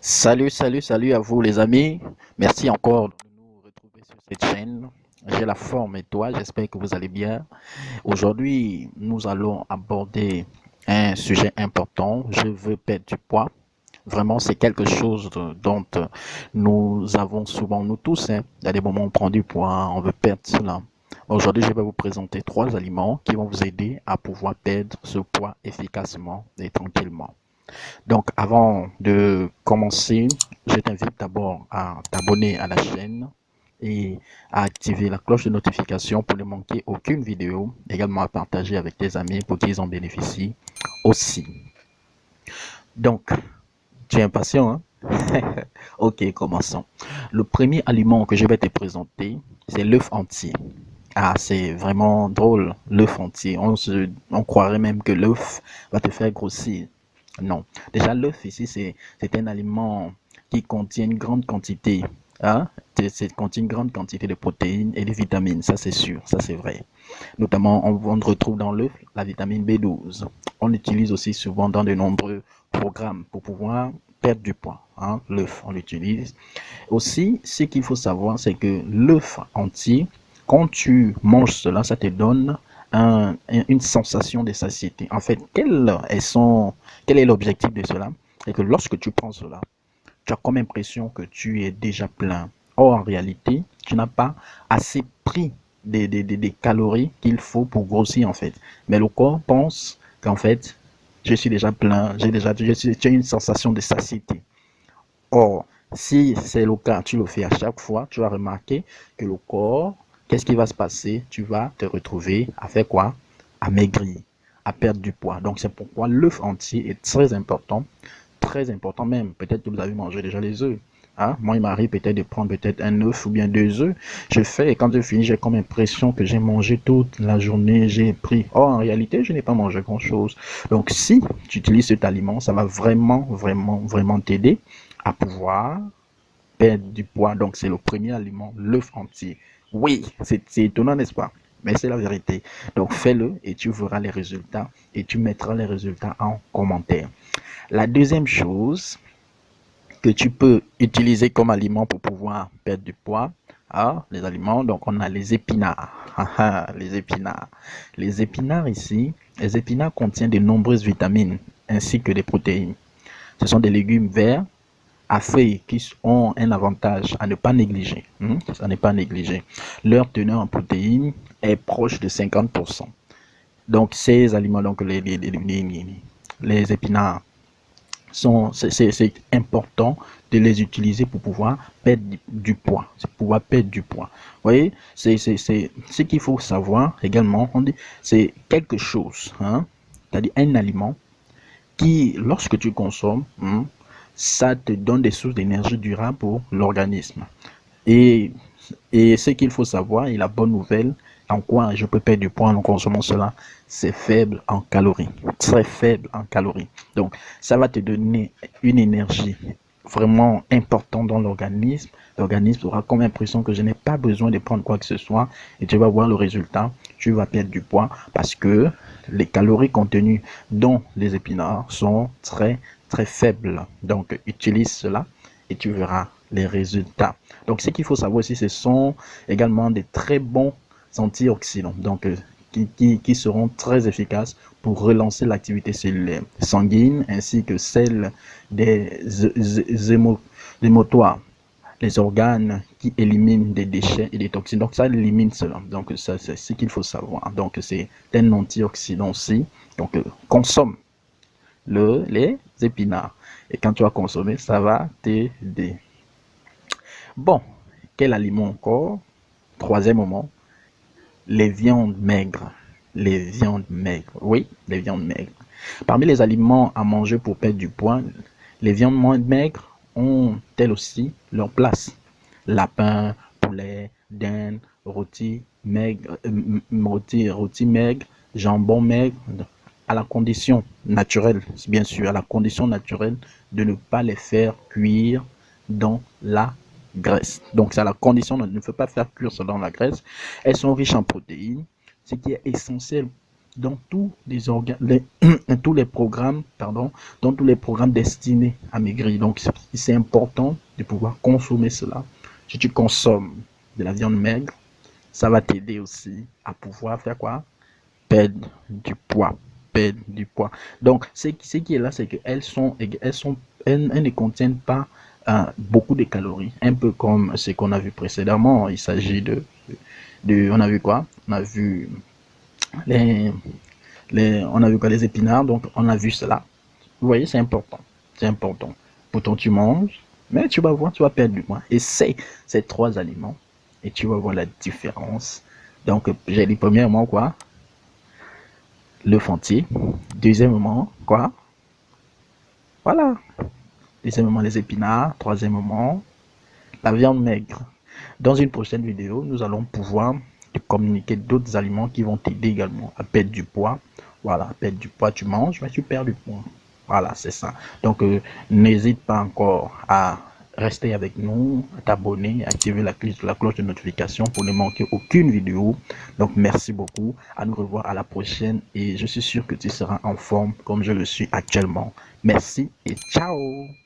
Salut à vous les amis. Merci encore de nous retrouver sur cette chaîne. J'ai la forme et toi, j'espère que vous allez bien. Aujourd'hui, nous allons aborder un sujet important. Je veux perdre du poids. Vraiment, c'est quelque chose dont nous avons souvent, nous tous, hein, il y a des moments où on prend du poids, on veut perdre cela. Aujourd'hui, je vais vous présenter trois aliments qui vont vous aider à pouvoir perdre ce poids efficacement et tranquillement. Donc, avant de commencer, je t'invite d'abord à t'abonner à la chaîne et à activer la cloche de notification pour ne manquer aucune vidéo, également à partager avec tes amis pour qu'ils en bénéficient aussi. Donc, tu es impatient, hein? Ok, commençons. Le premier aliment que je vais te présenter, c'est l'œuf entier. Ah, c'est vraiment drôle, l'œuf entier. On croirait même que l'œuf va te faire grossir. Non. Déjà, l'œuf ici, c'est un aliment qui contient une grande quantité, hein, contient une grande quantité de protéines et de vitamines. Ça, c'est sûr. Ça, c'est vrai. Notamment, on retrouve dans l'œuf la vitamine B12. On l'utilise aussi souvent dans de nombreux programmes pour pouvoir perdre du poids. Hein. L'œuf, on l'utilise. Aussi, ce qu'il faut savoir, c'est que l'œuf entier, quand tu manges cela, ça te donne une sensation de satiété. En fait, quel est l'objectif de cela? C'est que lorsque tu prends cela, tu as comme impression que tu es déjà plein. Or, en réalité, tu n'as pas assez pris des calories qu'il faut pour grossir, en fait. Mais le corps pense qu'en fait, je suis déjà plein, tu as une sensation de satiété. Or, si c'est le cas, tu le fais à chaque fois, tu vas remarquer que le corps, qu'est-ce qui va se passer? Tu vas te retrouver à faire quoi? À maigrir, à perdre du poids. Donc, c'est pourquoi l'œuf entier est très important même. Peut-être que vous avez mangé déjà les œufs. Hein? Moi, il m'arrive peut-être de prendre peut-être un œuf ou bien deux œufs. Je fais et quand je finis, j'ai comme impression que j'ai mangé toute la journée, j'ai pris. Or, en réalité, je n'ai pas mangé grand-chose. Donc, si tu utilises cet aliment, ça va vraiment t'aider à pouvoir perdre du poids. Donc, c'est le premier aliment, l'œuf entier. Oui, c'est étonnant, n'est-ce pas? Mais c'est la vérité. Donc, fais-le et tu verras les résultats et tu mettras les résultats en commentaire. La deuxième chose que tu peux utiliser comme aliment pour pouvoir perdre du poids, ah, les aliments, donc on a les épinards. Les épinards. Les épinards ici, les épinards contiennent de nombreuses vitamines ainsi que des protéines. Ce sont des légumes verts à feuilles qui ont un avantage à ne pas négliger. À ne pas négliger. Leur teneur en protéines est proche de 50%. Donc ces aliments, donc les épinards, c'est important de les utiliser pour pouvoir perdre du poids. C'est pouvoir perdre du poids. Vous voyez, c'est ce qu'il faut savoir également. C'est quelque chose, hein, c'est-à-dire un aliment qui, lorsque tu consommes, ça te donne des sources d'énergie durable pour l'organisme. Et, et ce qu'il faut savoir, et la bonne nouvelle, en quoi je peux perdre du poids en consommant cela, c'est faible en calories, très faible en calories. Donc, ça va te donner une énergie vraiment importante dans l'organisme. L'organisme aura comme impression que je n'ai pas besoin de prendre quoi que ce soit et tu vas voir le résultat, tu vas perdre du poids parce que les calories contenues dans les épinards sont très faibles. Donc, utilise cela et tu verras les résultats. Donc, ce qu'il faut savoir aussi, ce sont également des très bons antioxydants, donc qui seront très efficaces pour relancer l'activité cellulaire sanguine ainsi que celle des hémotoires, les organes qui éliminent des déchets et des toxines. Donc, ça élimine cela. Donc, ça, c'est ce qu'il faut savoir. Donc, c'est un antioxydant aussi. Donc, consomme les épinards. Et quand tu vas consommer, ça va t'aider. Bon, quel aliment encore? Troisième moment, les viandes maigres. Les viandes maigres. Oui, les viandes maigres. Parmi les aliments à manger pour perdre du poids, les viandes moins maigres ont elles aussi leur place. Lapin, poulet, dinde, rôti maigre, rôti maigre, jambon maigre, à la condition naturelle, bien sûr, à la condition naturelle de ne pas les faire cuire dans la graisse. Donc, c'est à la condition de ne pas faire cuire ça dans la graisse. Elles sont riches en protéines, ce qui est essentiel dans tous les organes, tous les programmes, pardon, dans tous les programmes destinés à maigrir. Donc, c'est important de pouvoir consommer cela. Si tu consommes de la viande maigre, ça va t'aider aussi à pouvoir faire quoi? Perdre du poids. Perdre du poids. Donc, ce qui est là, c'est qu'elles ne contiennent pas beaucoup de calories. Un peu comme ce qu'on a vu précédemment. Il s'agit on a vu quoi? On a vu les, on a vu quoi? Les épinards. Donc, on a vu cela. Vous voyez, c'est important. C'est important. Pourtant, tu manges, mais tu vas voir, tu vas perdre du poids. Essaye ces 3 aliments et tu vas voir la différence. Donc, j'ai dit premièrement quoi? L'œuf entier. Deuxièmement, quoi? Voilà. Deuxièmement, les épinards. Troisièmement, la viande maigre. Dans une prochaine vidéo, nous allons pouvoir te communiquer d'autres aliments qui vont t'aider également à perdre du poids. Voilà, perdre du poids, tu manges, mais tu perds du poids. Voilà, c'est ça. Donc, n'hésite pas encore à rester avec nous, à t'abonner, activer la cloche de notification pour ne manquer aucune vidéo. Donc, merci beaucoup. À nous revoir à la prochaine et je suis sûr que tu seras en forme comme je le suis actuellement. Merci et ciao!